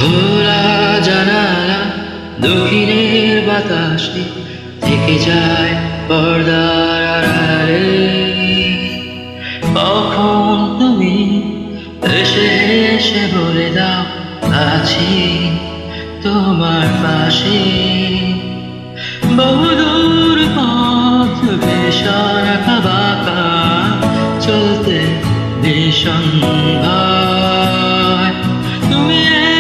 খোলা জানালা দক্ষিণের বাতাসে থেকে যায় পর্দার আড়ালে। কখন তুমি এসে এসে বলে দাও আছি তোমার পাশে। বহুদূর পথ ভীষণ আঁকা বাঁকা, চলতে ভীষণ ভয়। তুমি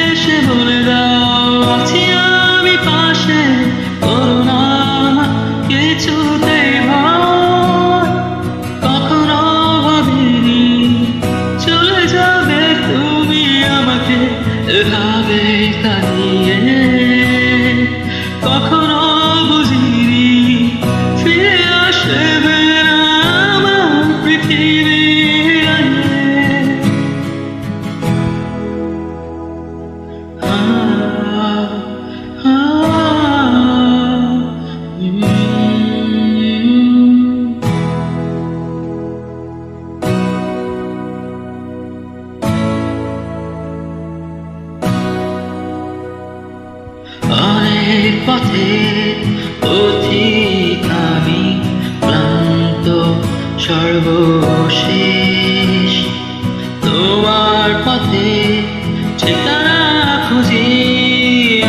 এসে বলে দাও আছি আমি পাশে, করো না কিছুতেই ভয়। কখনো ভাবিনি চলে যাবে তুমি আমাকে এভাবে কাঁদিয়ে। কখনো বুঝিনি ফিরে আসবে না আমার পৃথিবী। অনেক পথে পথিক আমি, ক্লান্ত সর্বশেষ। তোমার পথে ঠিকানা খুঁজি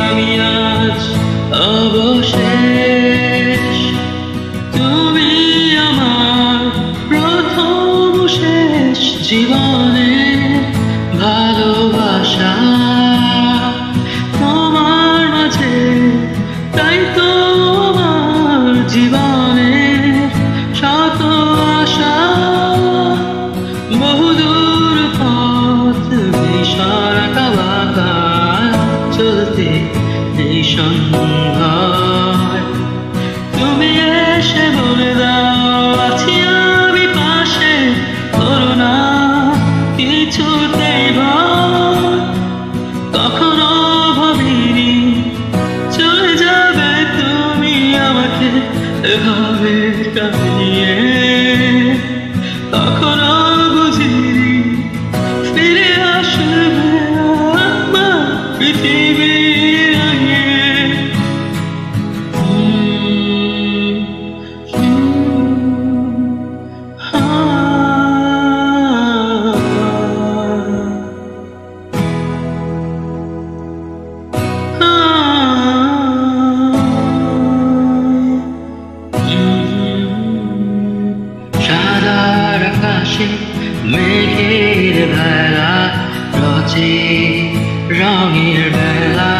আমি আজ অবশেষ। তুমি আমার প্রথম শেষ জীবনে ভালোবাসা। তোমার মাঝে তাই তো আমার জীবনে শত আশা। বহুদূর পথ ভীষণ আঁকা বাঁকা, চলতে ভীষণ ভয়। তুমি এসে বলে দাও আছি আমি পাশে, করো না কিছুতেই ভয়। কখনো ভাবিনি চলে যাবে তুমি আমাকে এভাবে কাঁদিয়ে। কখনো বুঝিনি ফিরে আসবে আমার পৃথিবীর আগে। সাদার আকাশে মেঘের ভেলা রচে রঙের বেলা।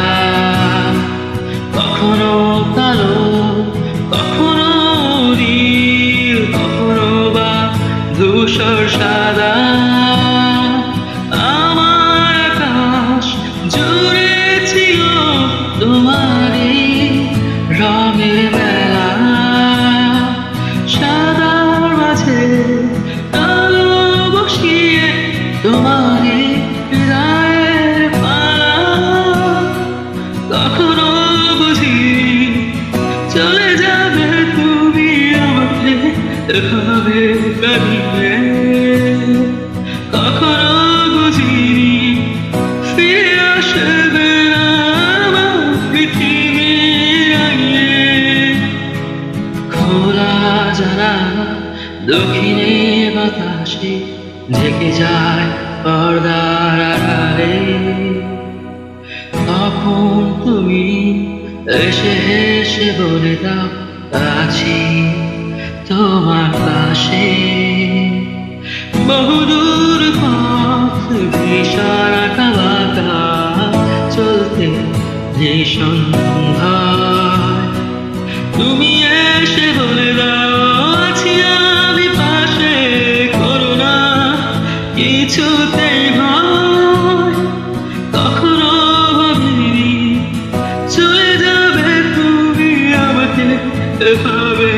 কখনো কালো কখনো নীল, কখনো বা ধূসর সাদা। আমার আকাশ জুড়ে ছিল তোমারই রঙের বেলা। সাদার মাঝে কালো বসিয়ে তোমারই হৃদয়ের পালা। কখনো বুঝিনি চলে যাবে তুমি আমাকে এভাবে কাঁদিয়ে। কখনো বুঝিনি ফিরে আসবে না আমার পৃথিবীর আগে। খোলা জানালা দক্ষিণে বাতাসে ঢেকে যায় পর্দার আড়ালে। তখন তুমি এসে এসে বলে দাও আছি তোমার পাশে। বহুদূর পথ ভীষণ আঁকা বাঁকা, চলতে ভীষণ ভয়। তুমি এসে বলে দাও আছি আমি পাশে, করো না কিছুতেই ভয়। কখনো ভাবিনি চলে যাবে তুমি আমাকে এভাবে